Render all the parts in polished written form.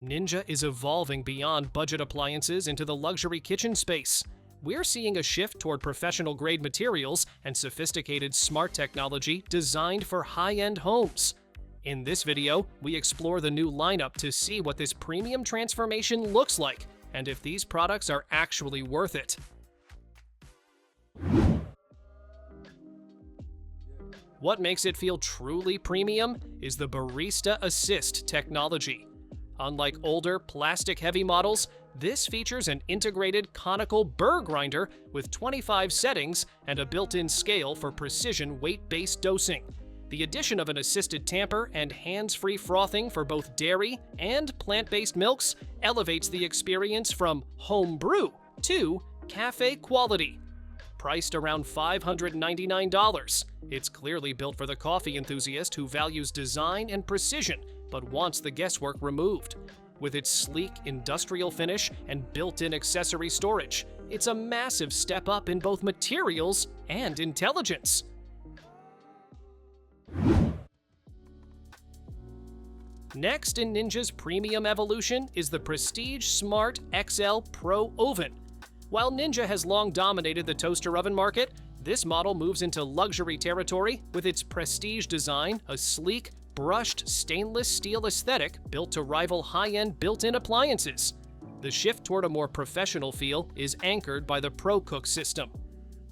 Ninja is evolving beyond budget appliances into the luxury kitchen space. We're seeing a shift toward professional-grade materials and sophisticated smart technology designed for high-end homes. In this video, we explore the new lineup to see what this premium transformation looks like and if these products are actually worth it. What makes it feel truly premium is the Barista Assist technology. Unlike older, plastic-heavy models, this features an integrated conical burr grinder with 25 settings and a built-in scale for precision weight-based dosing. The addition of an assisted tamper and hands-free frothing for both dairy and plant-based milks elevates the experience from home brew to cafe quality. Priced around $599, it's clearly built for the coffee enthusiast who values design and precision but wants the guesswork removed. With its sleek industrial finish and built-in accessory storage, it's a massive step up in both materials and intelligence. Next in Ninja's premium evolution is the Prestige Smart XL Pro Oven. While Ninja has long dominated the toaster oven market, this model moves into luxury territory with its prestige design, a sleek, brushed stainless steel aesthetic built to rival high-end built-in appliances. The shift toward a more professional feel is anchored by the ProCook system.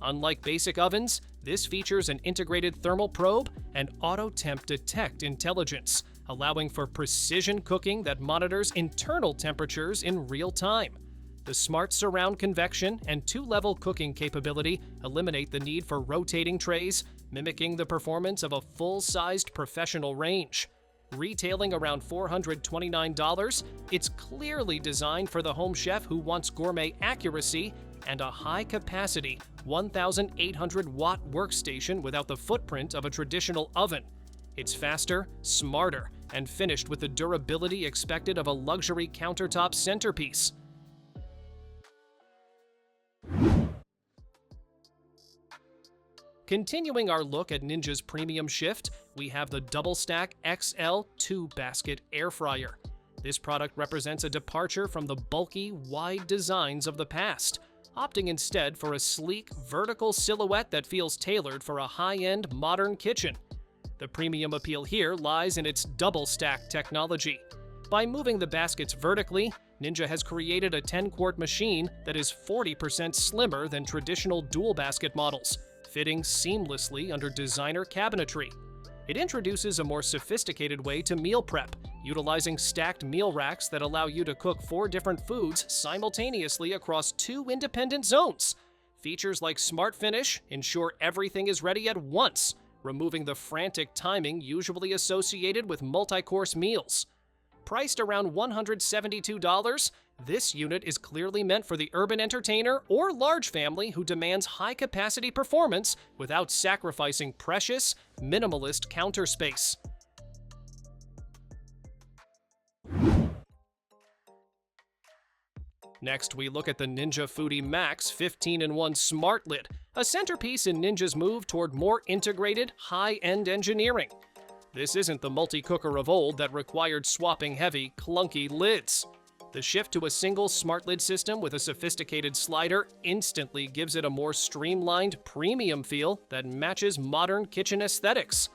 Unlike basic ovens, this features an integrated thermal probe and auto temp detect intelligence, allowing for precision cooking that monitors internal temperatures in real time. The smart surround convection and two-level cooking capability eliminate the need for rotating trays, mimicking the performance of a full-sized professional range. Retailing around $429, it's clearly designed for the home chef who wants gourmet accuracy and a high-capacity 1,800-watt workstation without the footprint of a traditional oven. It's faster, smarter, and finished with the durability expected of a luxury countertop centerpiece. Continuing our look at Ninja's premium shift, we have the Double Stack XL 2-basket air fryer. This product represents a departure from the bulky, wide designs of the past, opting instead for a sleek, vertical silhouette that feels tailored for a high-end, modern kitchen. The premium appeal here lies in its double stack technology. By moving the baskets vertically, Ninja has created a 10-quart machine that is 40% slimmer than traditional dual basket models, fitting seamlessly under designer cabinetry. It introduces a more sophisticated way to meal prep, utilizing stacked meal racks that allow you to cook 4 different foods simultaneously across 2 independent zones. Features like Smart Finish ensure everything is ready at once, removing the frantic timing usually associated with multi-course meals. Priced around $172, this unit is clearly meant for the urban entertainer or large family who demands high-capacity performance without sacrificing precious, minimalist counter space. Next, we look at the Ninja Foodi Max 15-in-1 SmartLid, a centerpiece in Ninja's move toward more integrated, high-end engineering. This isn't the multi-cooker of old that required swapping heavy, clunky lids. The shift to a single SmartLid system with a sophisticated slider instantly gives it a more streamlined, premium feel that matches modern kitchen aesthetics.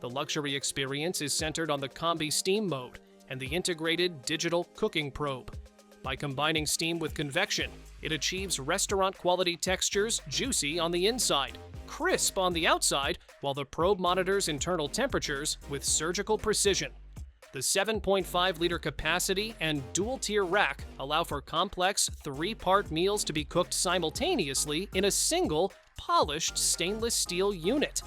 The luxury experience is centered on the Combi Steam mode and the integrated digital cooking probe. By combining steam with convection, it achieves restaurant-quality textures juicy on the inside, crisp on the outside, while the probe monitors internal temperatures with surgical precision. The 7.5-liter capacity and dual-tier rack allow for complex 3-part meals to be cooked simultaneously in a single, polished stainless steel unit.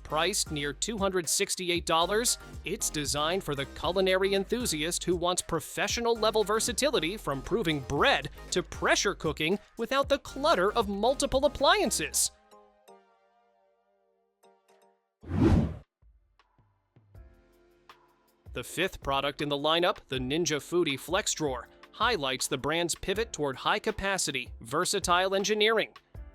Priced near $268, it's designed for the culinary enthusiast who wants professional-level versatility from proving bread to pressure cooking without the clutter of multiple appliances. The 5th product in the lineup, the Ninja Foodi FlexDrawer, highlights the brand's pivot toward high-capacity, versatile engineering.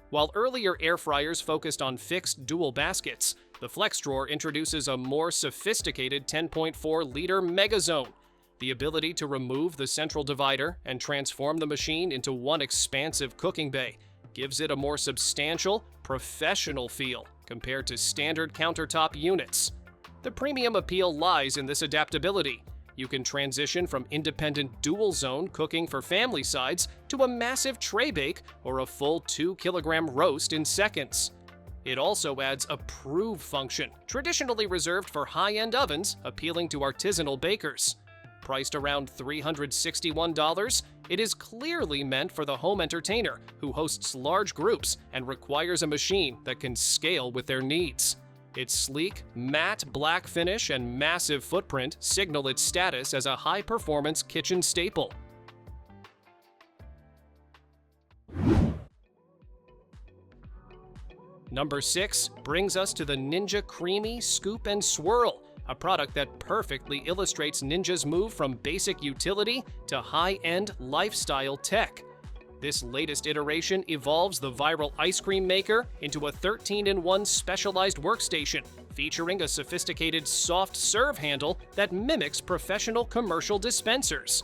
While earlier air fryers focused on fixed dual baskets, the FlexDrawer introduces a more sophisticated 10.4-liter megazone. The ability to remove the central divider and transform the machine into one expansive cooking bay gives it a more substantial, professional feel compared to standard countertop units. The premium appeal lies in this adaptability. You can transition from independent dual-zone cooking for family sides to a massive tray bake or a full 2-kilogram roast in seconds. It also adds a prove function, traditionally reserved for high-end ovens, appealing to artisanal bakers. Priced around $361, it is clearly meant for the home entertainer who hosts large groups and requires a machine that can scale with their needs. Its sleek, matte black finish and massive footprint signal its status as a high-performance kitchen staple. Number 6 brings us to the Ninja CREAMi Scoop and Swirl, a product that perfectly illustrates Ninja's move from basic utility to high-end lifestyle tech. This latest iteration evolves the viral ice cream maker into a 13-in-1 specialized workstation, featuring a sophisticated soft serve handle that mimics professional commercial dispensers.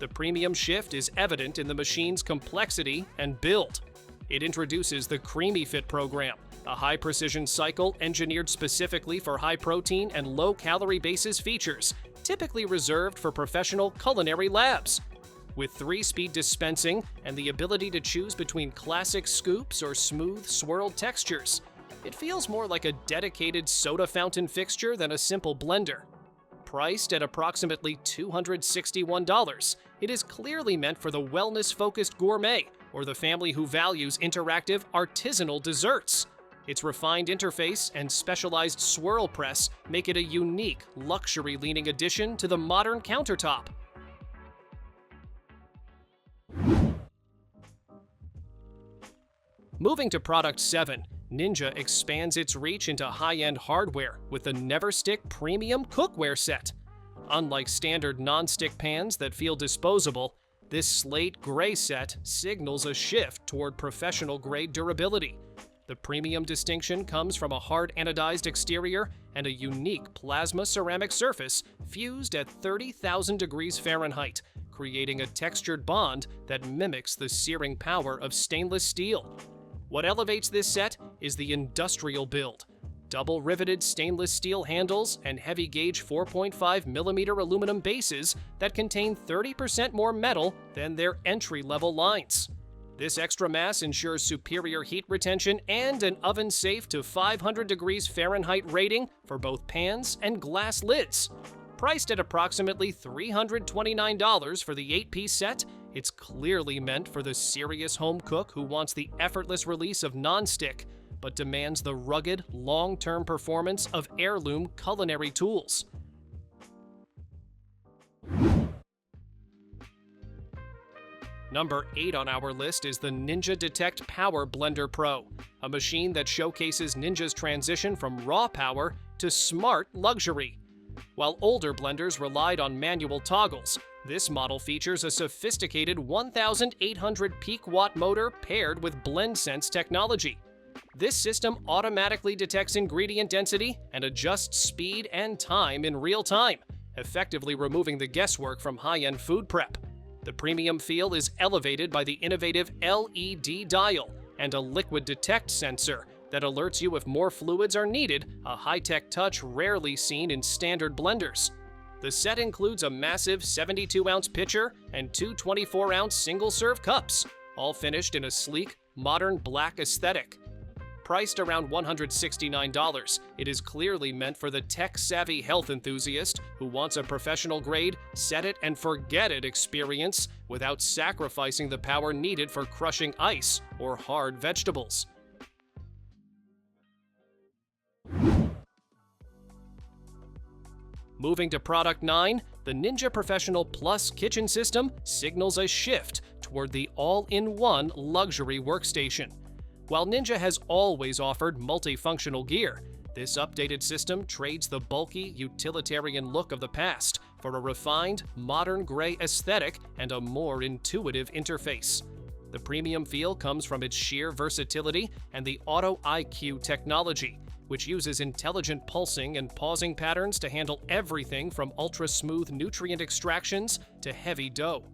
The premium shift is evident in the machine's complexity and build. It introduces the CREAMi Fit program, a high-precision cycle engineered specifically for high-protein and low-calorie basis features, typically reserved for professional culinary labs. With 3-speed dispensing and the ability to choose between classic scoops or smooth, swirled textures, it feels more like a dedicated soda fountain fixture than a simple blender. Priced at approximately $261, it is clearly meant for the wellness-focused gourmet or the family who values interactive, artisanal desserts. Its refined interface and specialized swirl press make it a unique, luxury-leaning addition to the modern countertop. Moving to product 7, Ninja expands its reach into high-end hardware with the NeverStick Premium Cookware Set. Unlike standard non-stick pans that feel disposable, this slate gray set signals a shift toward professional-grade durability. The premium distinction comes from a hard anodized exterior and a unique plasma ceramic surface fused at 30,000 degrees Fahrenheit, creating a textured bond that mimics the searing power of stainless steel. What elevates this set is the industrial build. Double riveted stainless steel handles and heavy gauge 4.5mm aluminum bases that contain 30% more metal than their entry-level lines. This extra mass ensures superior heat retention and an oven-safe to 500 degrees Fahrenheit rating for both pans and glass lids. Priced at approximately $329 for the 8-piece set, it's clearly meant for the serious home cook who wants the effortless release of non-stick, but demands the rugged, long-term performance of heirloom culinary tools. Number 8 on our list is the Ninja Detect Power Blender Pro, a machine that showcases Ninja's transition from raw power to smart luxury. While older blenders relied on manual toggles, this model features a sophisticated 1,800 peak watt motor paired with BlendSense technology. This system automatically detects ingredient density and adjusts speed and time in real time, effectively removing the guesswork from high-end food prep. The premium feel is elevated by the innovative LED dial and a liquid detect sensor that alerts you if more fluids are needed, a high-tech touch rarely seen in standard blenders. The set includes a massive 72-ounce pitcher and two 24-ounce single-serve cups, all finished in a sleek, modern black aesthetic. Priced around $169, it is clearly meant for the tech-savvy health enthusiast who wants a professional-grade, set-it-and-forget-it experience without sacrificing the power needed for crushing ice or hard vegetables. Moving to product 9, the Ninja Professional Plus kitchen system signals a shift toward the all-in-one luxury workstation. While Ninja has always offered multifunctional gear, this updated system trades the bulky, utilitarian look of the past for a refined, modern gray aesthetic and a more intuitive interface. The premium feel comes from its sheer versatility and the Auto IQ technology, which uses intelligent pulsing and pausing patterns to handle everything from ultra-smooth nutrient extractions to heavy dough.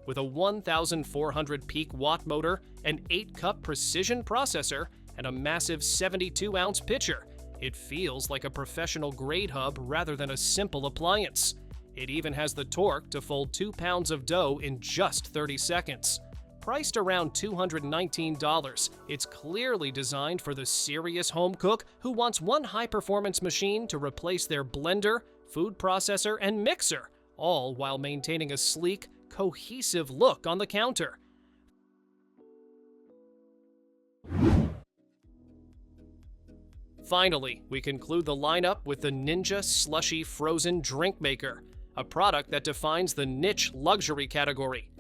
With a 1,400 peak watt motor, an 8-cup precision processor, and a massive 72-ounce pitcher, it feels like a professional grade hub rather than a simple appliance. It even has the torque to fold 2 pounds of dough in just 30 seconds. Priced around $219, it's clearly designed for the serious home cook who wants one high-performance machine to replace their blender, food processor, and mixer, all while maintaining a sleek, cohesive look on the counter. Finally, we conclude the lineup with the Ninja SLUSHi Frozen Drink Maker, a product that defines the niche luxury category.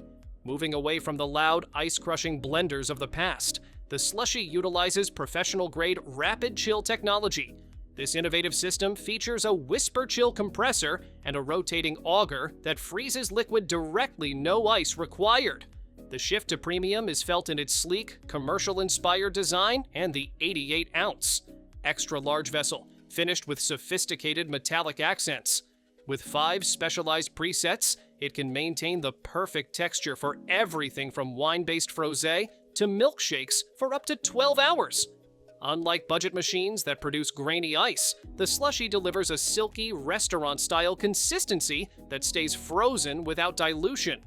Moving away from the loud, ice-crushing blenders of the past, the SLUSHi utilizes professional-grade rapid chill technology. This innovative system features a whisper chill compressor and a rotating auger that freezes liquid directly, no ice required. The shift to premium is felt in its sleek, commercial-inspired design and the 88-ounce extra-large vessel, finished with sophisticated metallic accents. With 5 specialized presets, it can maintain the perfect texture for everything from wine-based frosé to milkshakes for up to 12 hours. Unlike budget machines that produce grainy ice, the SLUSHi delivers a silky, restaurant-style consistency that stays frozen without dilution.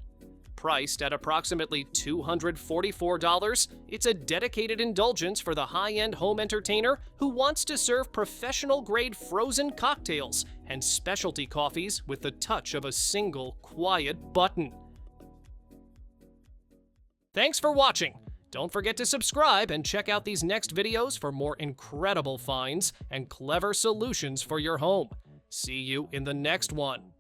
Priced at approximately $244, it's a dedicated indulgence for the high-end home entertainer who wants to serve professional-grade frozen cocktails and specialty coffees with the touch of a single, quiet button. Thanks for watching! Don't forget to subscribe and check out these next videos for more incredible finds and clever solutions for your home. See you in the next one.